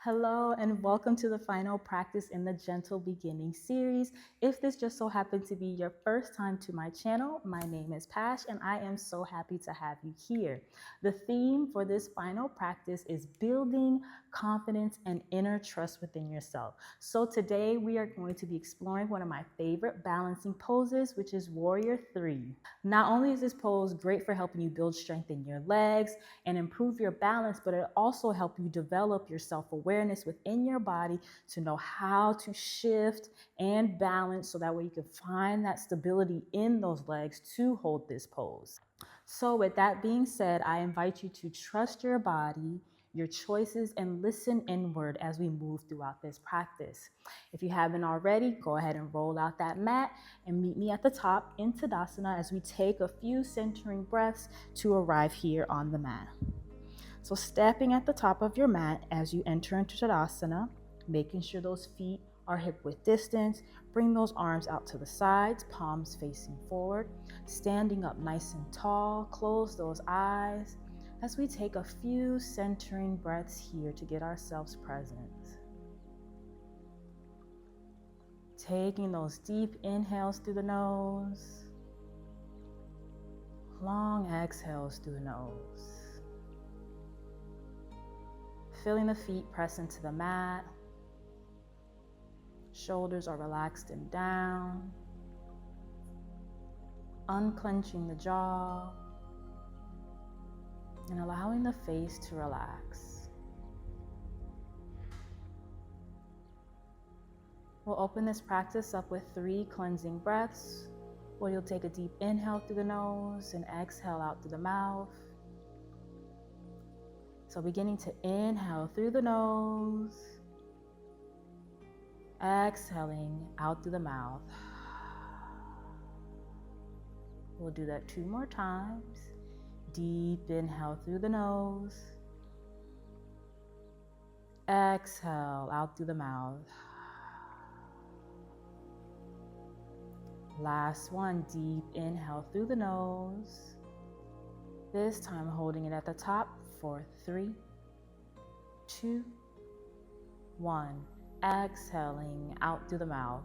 Hello and welcome to the final practice in the Gentle Beginning series. If this just so happened to be your first time to my channel, my name is Pash and I am so happy to have you here. The theme for this final practice is building confidence and inner trust within yourself. So today we are going to be exploring one of my favorite balancing poses, which is Warrior 3. Not only is this pose great for helping you build strength in your legs and improve your balance, but it also helps you develop your self-awareness within your body to know how to shift and balance so that way you can find that stability in those legs to hold this pose. So with that being said, I invite you to trust your body, your choices, and listen inward as we move throughout this practice. If you haven't already, go ahead and roll out that mat and meet me at the top in Tadasana as we take a few centering breaths to arrive here on the mat. So stepping at the top of your mat as you enter into Tadasana, making sure those feet are hip width distance. Bring those arms out to the sides, palms facing forward. Standing up nice and tall, close those eyes as we take a few centering breaths here to get ourselves present. Taking those deep inhales through the nose, long exhales through the nose. Feeling the feet press into the mat. Shoulders are relaxed and down. Unclenching the jaw and allowing the face to relax. We'll open this practice up with 3 cleansing breaths, where you'll take a deep inhale through the nose and exhale out through the mouth. So beginning to inhale through the nose, exhaling out through the mouth. We'll do that 2 more times. Deep inhale through the nose, exhale out through the mouth. Last one, deep inhale through the nose. This time holding it at the top for 3, 2, 1. Exhaling out through the mouth.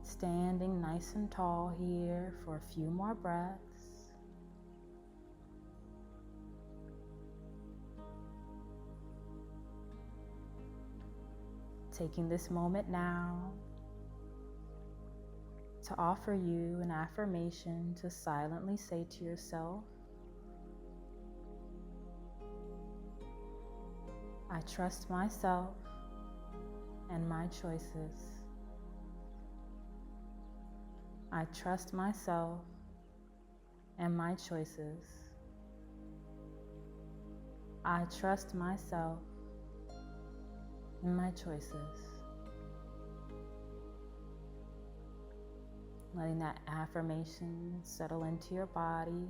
Standing nice and tall here for a few more breaths. Taking this moment now to offer you an affirmation to silently say to yourself, I trust myself and my choices. I trust myself and my choices. I trust myself and my choices. Letting that affirmation settle into your body.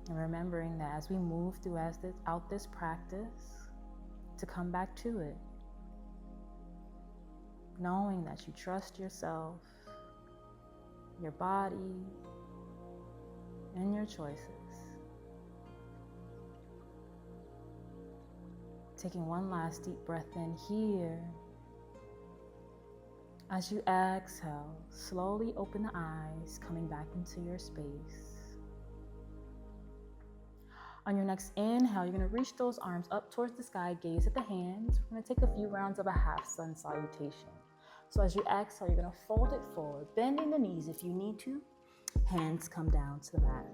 And remembering that as we move throughout this practice, to come back to it. Knowing that you trust yourself, your body, and your choices. Taking one last deep breath in here. As you exhale, slowly open the eyes, coming back into your space. On your next inhale, you're going to reach those arms up towards the sky, gaze at the hands. We're going to take a few rounds of a half sun salutation. So as you exhale, you're going to fold it forward, bending the knees if you need to. Hands come down to the mat.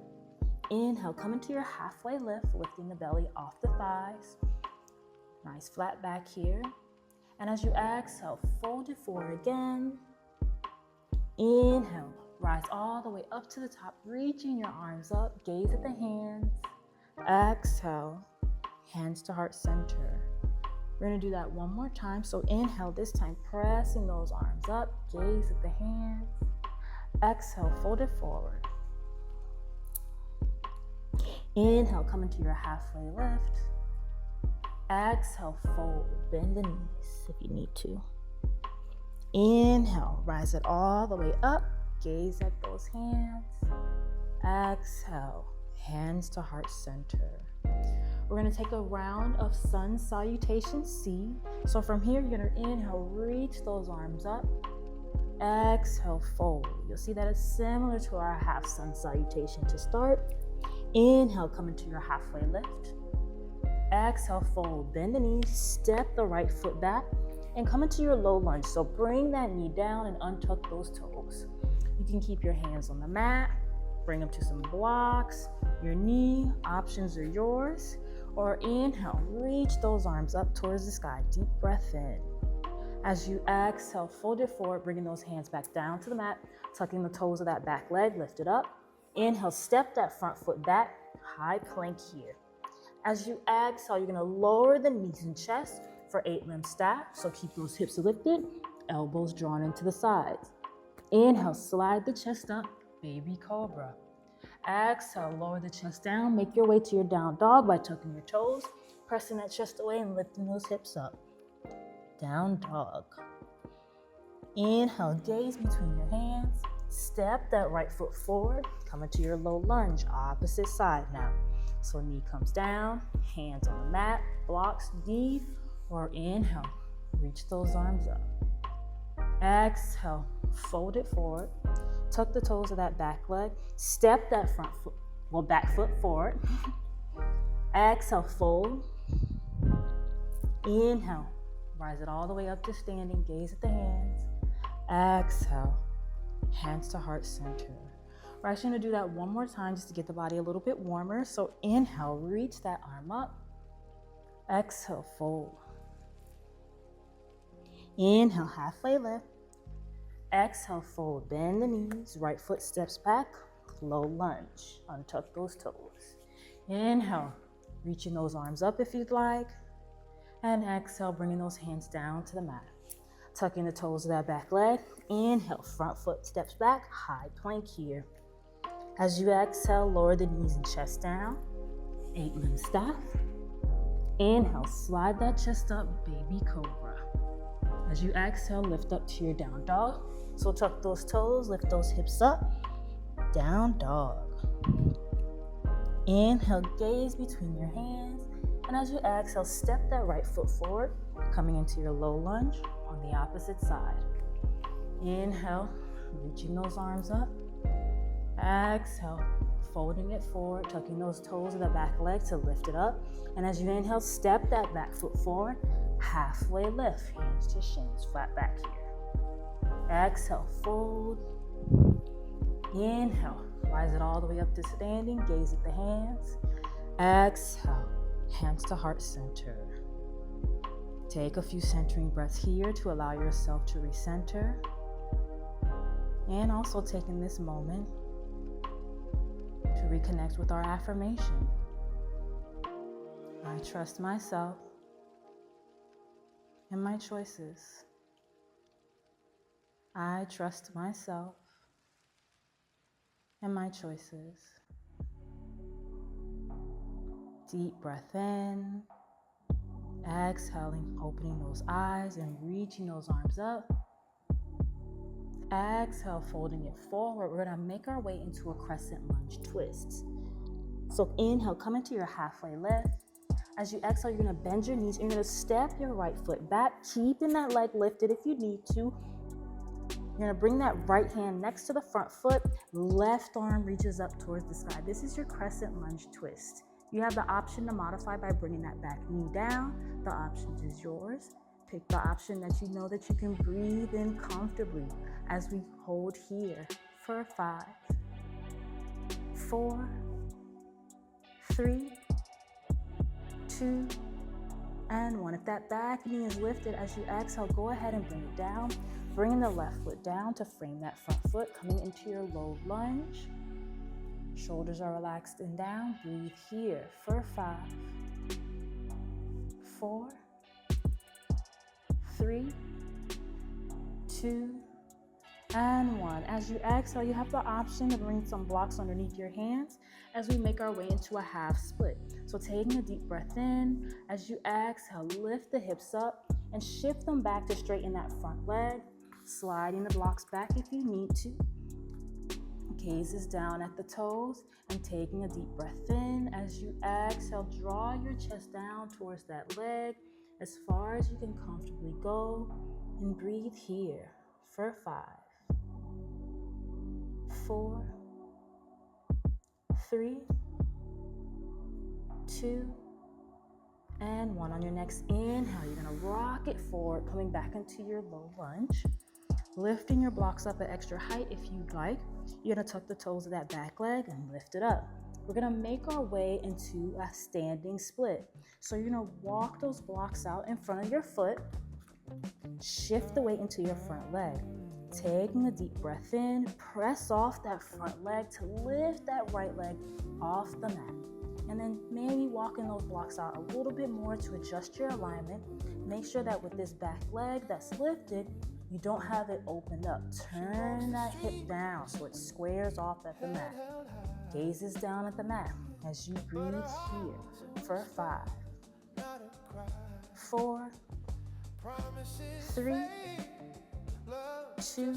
Inhale, come into your halfway lift, lifting the belly off the thighs. Nice flat back here. And as you exhale, fold it forward again. Inhale, rise all the way up to the top, reaching your arms up, gaze at the hands. Exhale, hands to heart center. We're going to do that one more time. So inhale, this time pressing those arms up, gaze at the hands. Exhale, fold it forward. Inhale, come into your halfway lift. Exhale, fold, bend the knees if you need to. Inhale, rise it all the way up, gaze at those hands. Exhale, hands to heart center. We're going to take a round of sun salutation C. So from here, you're going to inhale, reach those arms up. Exhale, fold. You'll see that it's similar to our half sun salutation to start. Inhale, come into your halfway lift. Exhale, fold. Bend the knees, step the right foot back, and come into your low lunge. So bring that knee down and untuck those toes. You can keep your hands on the mat, bring them to some blocks, your knee, options are yours. Or inhale, reach those arms up towards the sky. Deep breath in. As you exhale, fold it forward, bringing those hands back down to the mat, tucking the toes of that back leg, lift it up. Inhale, step that front foot back, high plank here. As you exhale, you're gonna lower the knees and chest for 8-limb staff. So keep those hips lifted, elbows drawn into the sides. Inhale, slide the chest up, baby cobra. Exhale, lower the chest down, make your way to your down dog by tucking your toes, pressing that chest away and lifting those hips up. Down dog. Inhale, gaze between your hands, step that right foot forward, come into your low lunge, opposite side now. So knee comes down, hands on the mat, blocks deep, or inhale, reach those arms up. Exhale, fold it forward, tuck the toes of that back leg, step that back foot forward. Exhale, fold. Inhale, rise it all the way up to standing, gaze at the hands. Exhale, hands to heart center. We're actually gonna do that one more time just to get the body a little bit warmer. So inhale, reach that arm up. Exhale, fold. Inhale, halfway lift. Exhale, fold, bend the knees, right foot steps back, low lunge, untuck those toes. Inhale, reaching those arms up if you'd like. And exhale, bringing those hands down to the mat. Tucking the toes of that back leg. Inhale, front foot steps back, high plank here. As you exhale, lower the knees and chest down, 8-limb staff. Inhale, slide that chest up, baby cobra. As you exhale, lift up to your down dog. So tuck those toes, lift those hips up, down dog. Inhale, gaze between your hands. And as you exhale, step that right foot forward, coming into your low lunge on the opposite side. Inhale, reaching those arms up. Exhale, folding it forward, tucking those toes of the back leg to lift it up. And as you inhale, step that back foot forward, halfway lift, hands to shins, flat back here. Exhale, fold. Inhale, rise it all the way up to standing, gaze at the hands. Exhale, hands to heart center. Take a few centering breaths here to allow yourself to recenter. And also taking this moment to reconnect with our affirmation. I trust myself and my choices. I trust myself and my choices. Deep breath in, exhaling, opening those eyes and reaching those arms up. Exhale, folding it forward. We're gonna make our way into a crescent lunge twist. So inhale, come into your halfway lift. As you exhale, you're gonna bend your knees. You're gonna step your right foot back, keeping that leg lifted if you need to. You're gonna bring that right hand next to the front foot. Left arm reaches up towards the sky. This is your crescent lunge twist. You have the option to modify by bringing that back knee down. The option is yours. Pick the option that you know that you can breathe in comfortably as we hold here for 5, 4, 3, 2, and 1. If that back knee is lifted as you exhale, go ahead and bring it down. Bringing the left foot down to frame that front foot, coming into your low lunge. Shoulders are relaxed and down. Breathe here for 5, 4, 3, 2, and 1. As you exhale, you have the option to bring some blocks underneath your hands as we make our way into a half split. So taking a deep breath in, as you exhale, lift the hips up and shift them back to straighten that front leg, sliding the blocks back if you need to. Gazes down at the toes and taking a deep breath in. As you exhale, draw your chest down towards that leg as far as you can comfortably go, and breathe here for 5, 4, 3, 2, and 1. On your next inhale, you're going to rock it forward, coming back into your low lunge. Lifting your blocks up at extra height if you'd like. You're going to tuck the toes of that back leg and lift it up. We're going to make our way into a standing split. So you're going to walk those blocks out in front of your foot. Shift the weight into your front leg. Taking a deep breath in, press off that front leg to lift that right leg off the mat. And then maybe walking those blocks out a little bit more to adjust your alignment. Make sure that with this back leg that's lifted, you don't have it opened up. Turn that hip down so it squares off at the mat. Gazes down at the mat as you breathe here for 5, 4, 3, 2,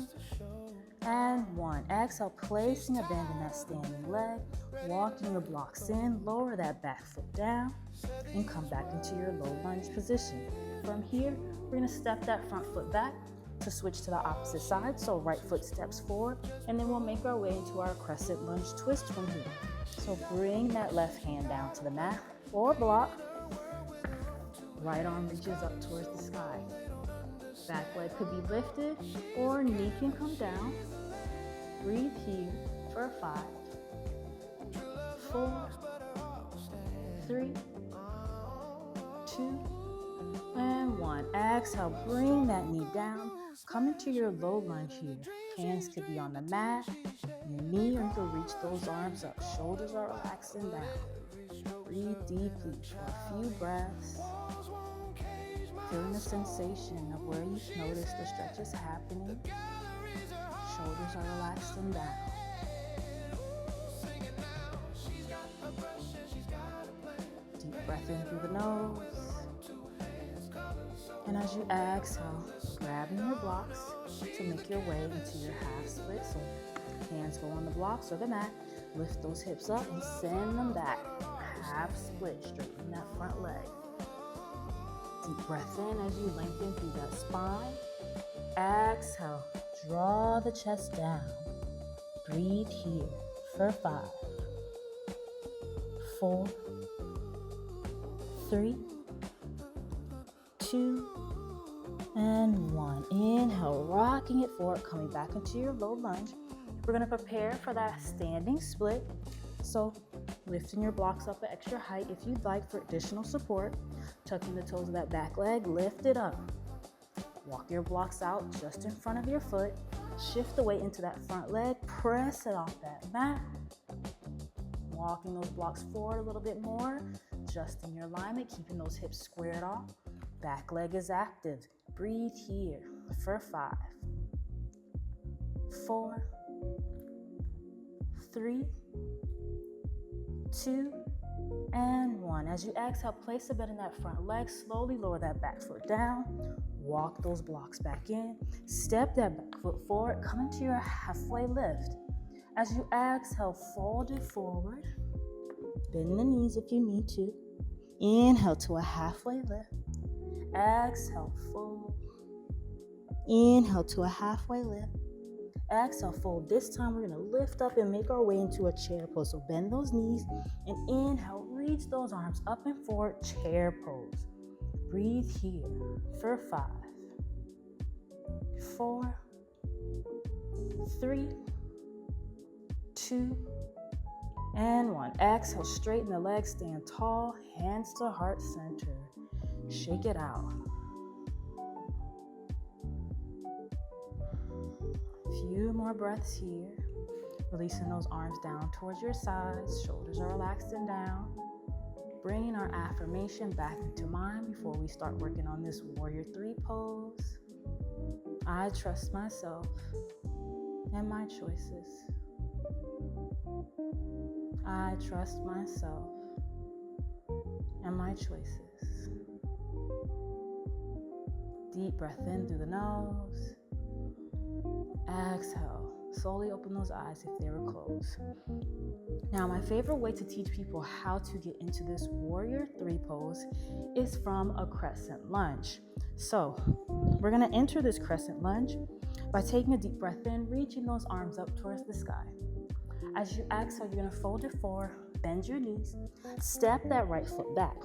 and 1. Exhale, placing a bend in that standing leg, walking your blocks in, lower that back foot down, and come back into your low lunge position. From here, we're going to step that front foot back to switch to the opposite side. So right foot steps forward, and then we'll make our way into our crescent lunge twist from here. So bring that left hand down to the mat or block. Right arm reaches up towards the sky. Back leg could be lifted or knee can come down. Breathe here for 5, 4, 3, 2, and 1. Exhale, bring that knee down. Come into your low lunge here. Hands could be on the mat, your knee, or you can reach those arms up. Shoulders are relaxing down. Breathe deeply for a few breaths. Feeling the sensation of where you notice the stretch is happening. Shoulders are relaxing down. Deep breath in through the nose. And as you exhale, grabbing your blocks to make your way into your half split. So hands go on the blocks or the mat. Lift those hips up and send them back. Half split, straighten that front leg. Deep breath in as you lengthen through that spine. Exhale, draw the chest down. Breathe here for 5, 4, 3, 2, and 1. Inhale, rocking it forward, coming back into your low lunge. We're going to prepare for that standing split. So lifting your blocks up at extra height if you'd like for additional support. Tucking the toes of that back leg, lift it up. Walk your blocks out just in front of your foot. Shift the weight into that front leg, press it off that mat. Walking those blocks forward a little bit more, adjusting your alignment, keeping those hips squared off. Back leg is active. Breathe here for 5, 4, 3, 2, and 1. As you exhale, place a bend in that front leg. Slowly lower that back foot down. Walk those blocks back in. Step that back foot forward. Come into your halfway lift. As you exhale, fold it forward. Bend the knees if you need to. Inhale to a halfway lift. Exhale, fold. Inhale to a halfway lift. Exhale, fold. This time we're going to lift up and make our way into a chair pose. So bend those knees and inhale, reach those arms up and forward, chair pose. Breathe here for 5, 4, 3, 2, and 1. Exhale, straighten the legs, stand tall, hands to heart center. Shake it out. Few more breaths here. Releasing those arms down towards your sides. Shoulders are relaxing down. Bringing our affirmation back into mind before we start working on this Warrior 3 pose. I trust myself and my choices. I trust myself and my choices. Deep breath in through the nose. Exhale Slowly open those eyes if they were closed. Now, my favorite way to teach people how to get into this warrior 3 pose is from a crescent lunge. So we're going to enter this crescent lunge by taking a deep breath in, reaching those arms up towards the sky. As you exhale, you're going to fold it forward, bend your knees, step that right foot back.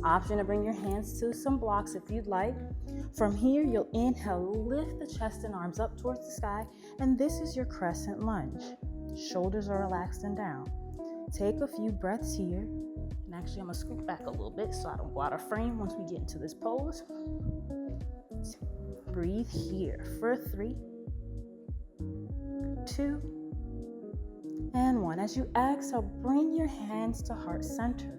Option to bring your hands to some blocks if you'd like. From here, you'll inhale, lift the chest and arms up towards the sky, and this is your crescent lunge. Shoulders are relaxed and down. Take a few breaths here. And actually, I'm going to scoot back a little bit so I don't go out of frame once we get into this pose. Breathe here for 3, 2, and 1. As you exhale, bring your hands to heart center.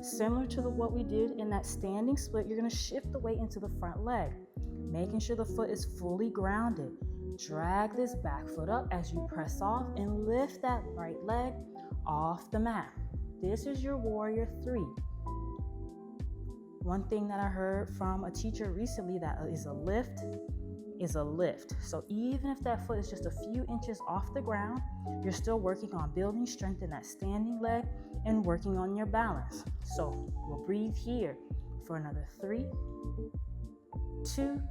Similar to what we did in that standing split, you're going to shift the weight into the front leg, making sure the foot is fully grounded. Drag this back foot up as you press off and lift that right leg off the mat. This is your warrior 3. One thing that I heard from a teacher recently that is a lift. So even if that foot is just a few inches off the ground, you're still working on building strength in that standing leg and working on your balance. So we'll breathe here for another 3, 2,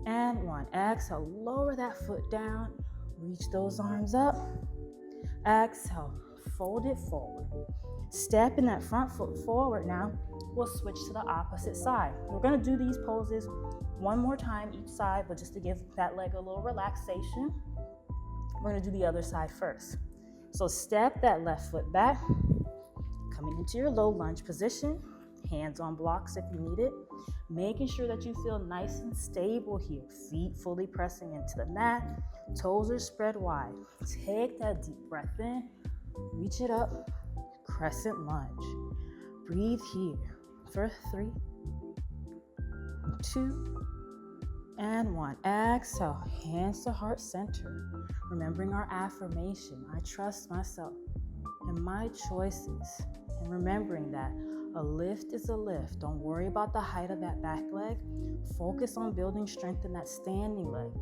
and 1. Exhale, lower that foot down, reach those arms up. Exhale, fold it forward. Stepping that front foot forward now, we'll switch to the opposite side. We're going to do these poses one more time each side, but just to give that leg a little relaxation, we're going to do the other side first. So step that left foot back, coming into your low lunge position, hands on blocks if you need it, making sure that you feel nice and stable here, feet fully pressing into the mat, toes are spread wide. Take that deep breath in, reach it up, crescent lunge. Breathe here for 3, 2, and 1. Exhale, hands to heart center. Remembering our affirmation, I trust myself and my choices. And remembering that a lift is a lift. Don't worry about the height of that back leg. Focus on building strength in that standing leg.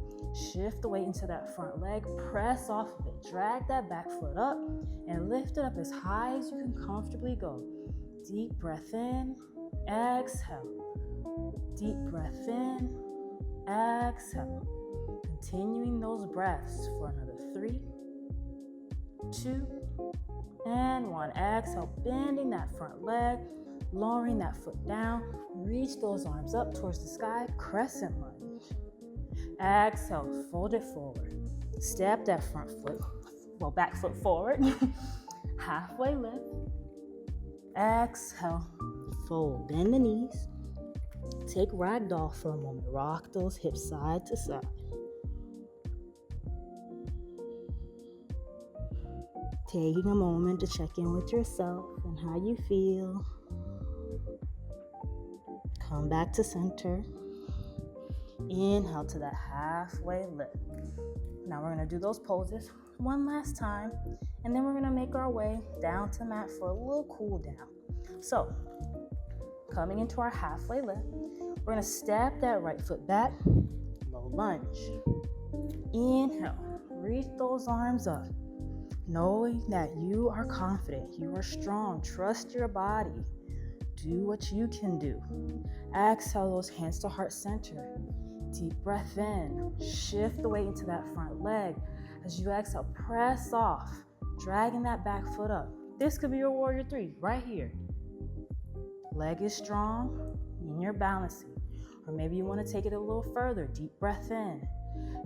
Shift the weight into that front leg. Press off of it. Drag that back foot up and lift it up as high as you can comfortably go. Deep breath in. Exhale. Deep breath in. Exhale. Continuing those breaths for another 3, 2, and 1. Exhale, bending that front leg, lowering that foot down. Reach those arms up towards the sky, crescent lunge. Exhale, fold it forward. Step that back foot forward. Halfway lift. Exhale, fold, bend the knees. Take ragdoll for a moment. Rock those hips side to side. Taking a moment to check in with yourself and how you feel. Come back to center. Inhale to that halfway lift. Now we're going to do those poses one last time, and then we're going to make our way down to the mat for a little cool down. So, coming into our halfway lift, we're going to step that right foot back, low lunge. Inhale, reach those arms up, knowing that you are confident, you are strong, trust your body, do what you can do. Exhale those hands to heart center. Deep breath in, shift the weight into that front leg. As you exhale, press off, dragging that back foot up. This could be your warrior 3 right here. Leg is strong, and you're balancing. Or maybe you want to take it a little further. Deep breath in.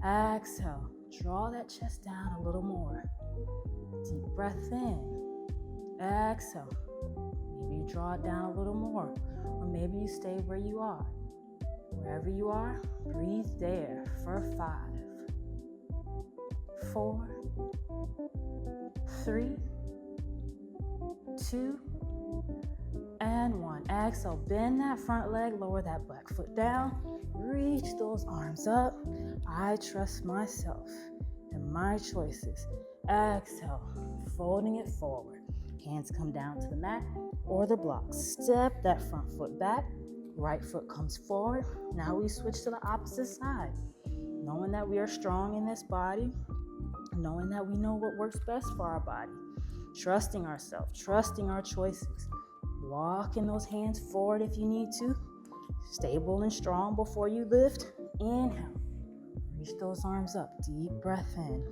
Exhale. Draw that chest down a little more. Deep breath in. Exhale. Maybe you draw it down a little more. Or maybe you stay where you are. Wherever you are, breathe there for 5, 4, 3, 2, and 1. Exhale, bend that front leg, lower that back foot down, reach those arms up. I trust myself and my choices. Exhale, folding it forward. Hands come down to the mat or the blocks. Step that front foot back, right foot comes forward. Now we switch to the opposite side. Knowing knowing that we are strong in this body, knowing that we know what works best for our body, trusting ourselves, trusting our choices, walking those hands forward if you need to, stable and strong before you lift. Inhale, reach those arms up, deep breath in.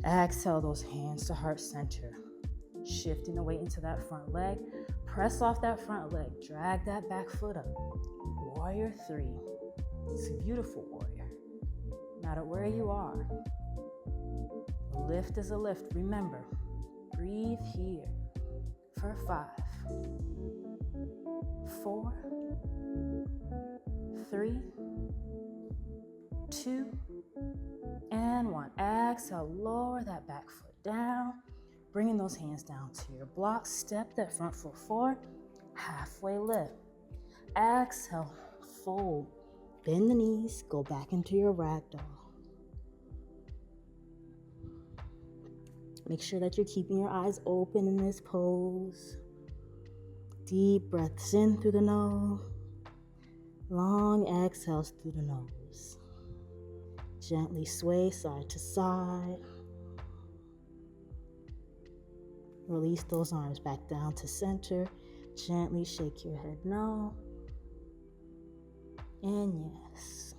Exhale those hands to heart center, shifting the weight into that front leg. Press off that front leg, drag that back foot up. Warrior 3. It's a beautiful warrior. No matter where you are, a lift is a lift. Remember, breathe here for 5, 4, 3, 2, and 1. Exhale, lower that back foot down, bringing those hands down to your blocks. Step that front foot forward, halfway lift. Exhale, fold, bend the knees, go back into your ragdoll. Make sure that you're keeping your eyes open in this pose. Deep breaths in through the nose, long exhales through the nose. Gently sway side to side. Release those arms back down to center. Gently shake your head no. And yes.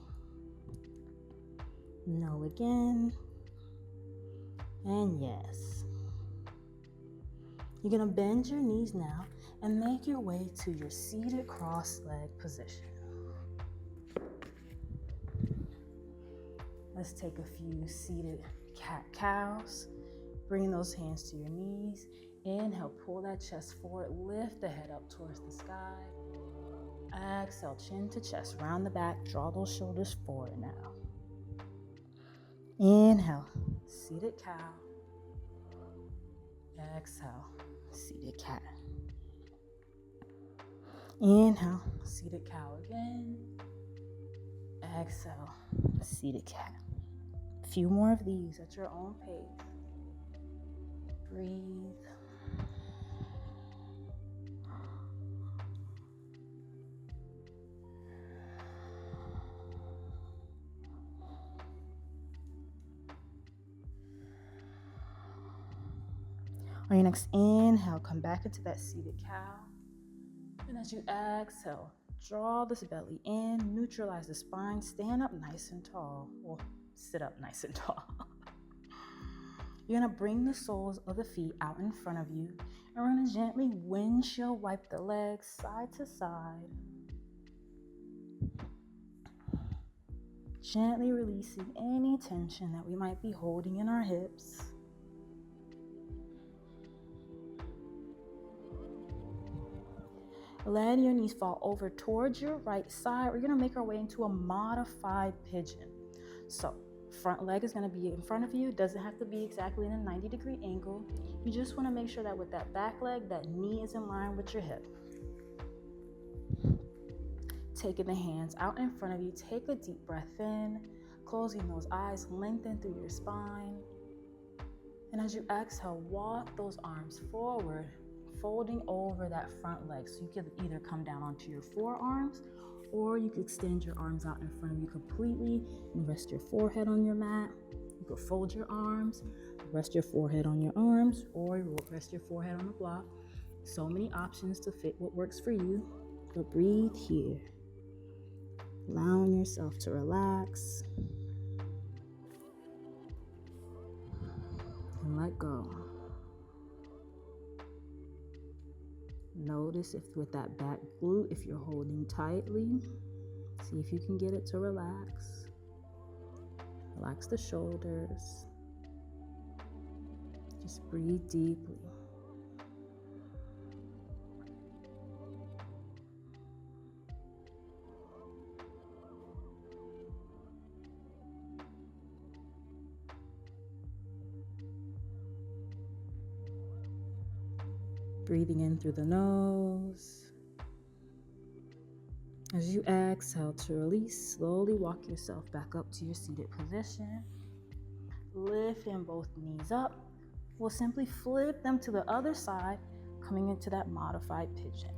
No again. And yes. You're going to bend your knees now and make your way to your seated cross-leg position. Let's take a few seated cat-cows. Bring those hands to your knees. Inhale, pull that chest forward. Lift the head up towards the sky. Exhale, chin to chest. Round the back. Draw those shoulders forward now. Inhale, seated cow. Exhale, seated cat. Inhale, seated cow again. Exhale, seated cat. A few more of these at your own pace. Breathe. On your next inhale, come back into that seated cow. And as you exhale, draw this belly in, neutralize the spine, stand up nice and tall. Well, sit up nice and tall. You're gonna bring the soles of the feet out in front of you, and we're gonna gently windshield wipe the legs side to side. Gently releasing any tension that we might be holding in our hips. Let your knees fall over towards your right side. We're gonna make our way into a modified pigeon. So, front leg is gonna be in front of you. It doesn't have to be exactly in a 90-degree angle. You just wanna make sure that with that back leg, that knee is in line with your hip. Taking the hands out in front of you, take a deep breath in, closing those eyes, lengthen through your spine. And as you exhale, walk those arms forward, folding over that front leg. So you could either come down onto your forearms, or you could extend your arms out in front of you completely and rest your forehead on your mat. You could fold your arms, rest your forehead on your arms, or rest your forehead on the block. So many options to fit what works for you. But breathe here. Allowing yourself to relax and let go. Notice if with that back glute, if you're holding tightly, see if you can get it to relax. Relax the shoulders. Just breathe deeply. Breathing in through the nose. As you exhale to release, slowly walk yourself back up to your seated position. Lifting both knees up. We'll simply flip them to the other side, coming into that modified pigeon.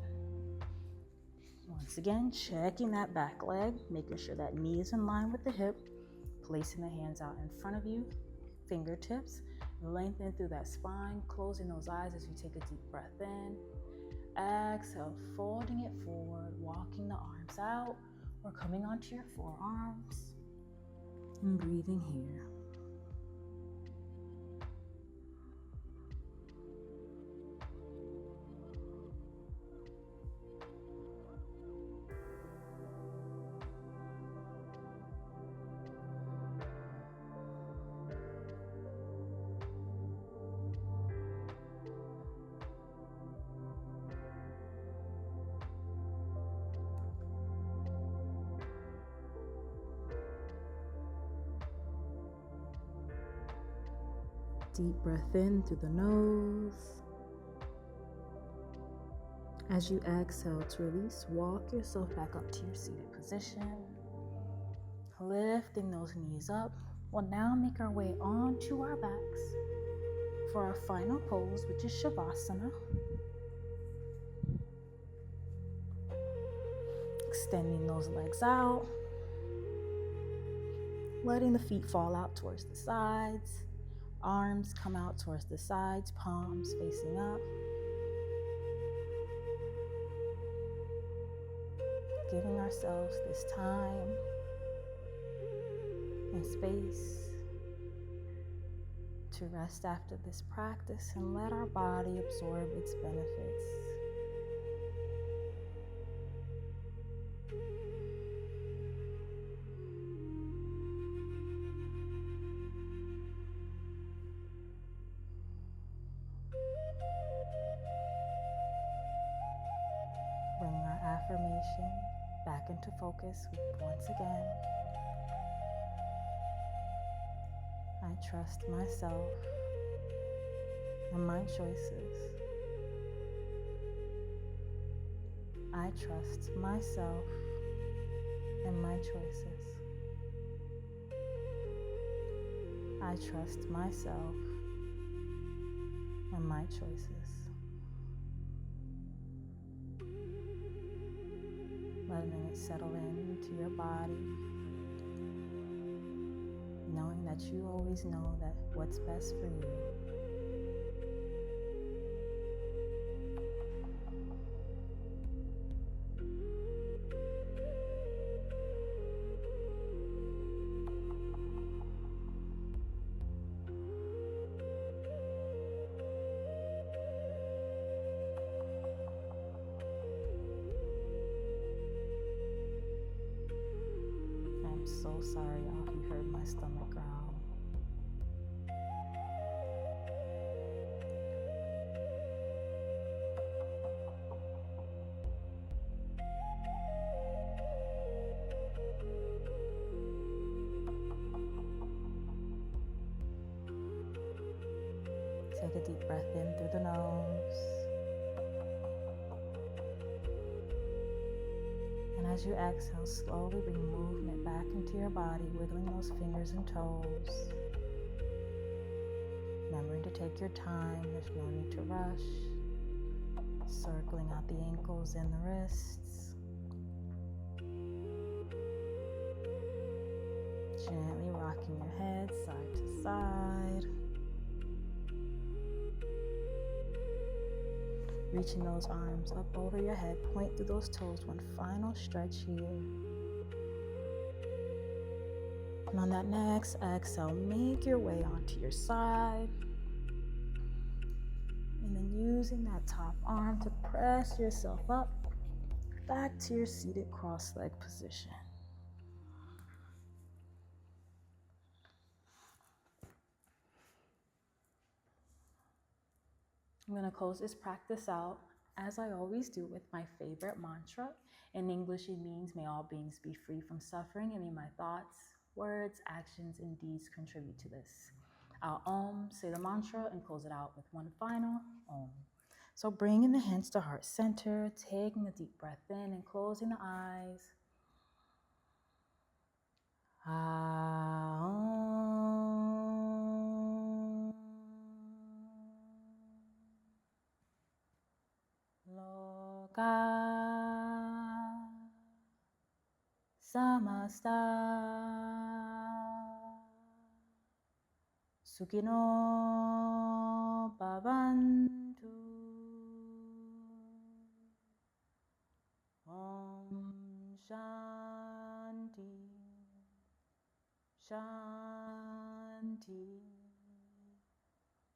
Once again, checking that back leg, making sure that knee is in line with the hip. placing the hands out in front of you, fingertips, lengthen through that spine, closing those eyes as you take a deep breath in. Exhale, folding it forward, walking the arms out or coming onto your forearms and breathing here. Deep breath in through the nose. As you exhale to release, walk yourself back up to your seated position. Lifting those knees up. We'll now make our way onto our backs for our final pose, which is Shavasana. Extending those legs out. Letting the feet fall out towards the sides. Arms come out towards the sides, palms facing up. Giving ourselves this time and space to rest after this practice and let our body absorb its benefits. Bring our affirmation back into focus once again. I trust myself and my choices. I trust myself and my choices. I trust myself and my choices. Letting it settle into your body, knowing that you always know that what's best for you. I'm so sorry if you heard my stomach growl. Take a deep breath in through the nose. And as you exhale, slowly bring movement back into your body, wiggling those fingers and toes. Remembering to take your time, there's no need to rush. Circling out the ankles and the wrists. Gently rocking your head side to side. Reaching those arms up over your head, point through those toes, one final stretch here. And on that next exhale, make your way onto your side. And then using that top arm to press yourself up back to your seated cross-leg position. I'm going to close this practice out, as I always do, with my favorite mantra. In English, it means, may all beings be free from suffering, and may my thoughts, words, actions, and deeds contribute to this. I'll say the mantra and close it out with one final Om. So bringing the hands to heart center, taking a deep breath in and closing the eyes. Loka samasta Sukino Bhavantu. Om Shanti Shanti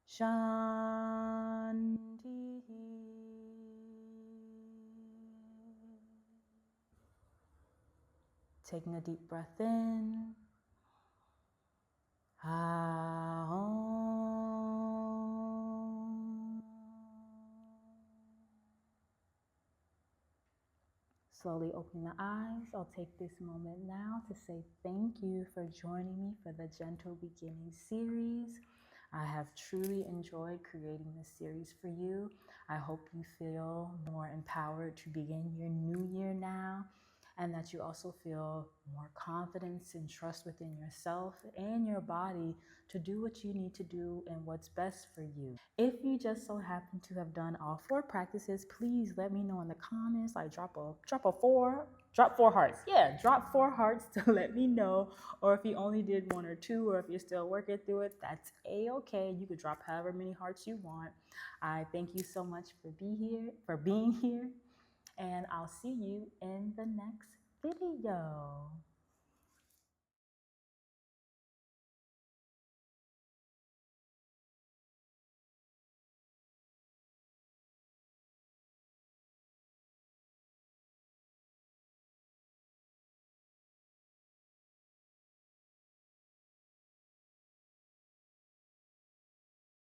Shanti. Taking a deep breath in. Om. Slowly opening the eyes, I'll take this moment now to say thank you for joining me for the Gentle Beginning series. I have truly enjoyed creating this series for you. I hope you feel more empowered to begin your new year now, and that you also feel more confidence and trust within yourself and your body to do what you need to do and what's best for you. If you just so happen to have done all 4 practices, please let me know in the comments. Like drop 4 hearts. Yeah, drop 4 hearts to let me know. Or if you only did 1 or 2, or if you're still working through it, that's a-okay. You could drop however many hearts you want. I thank you so much for being here, and I'll see you in the next video.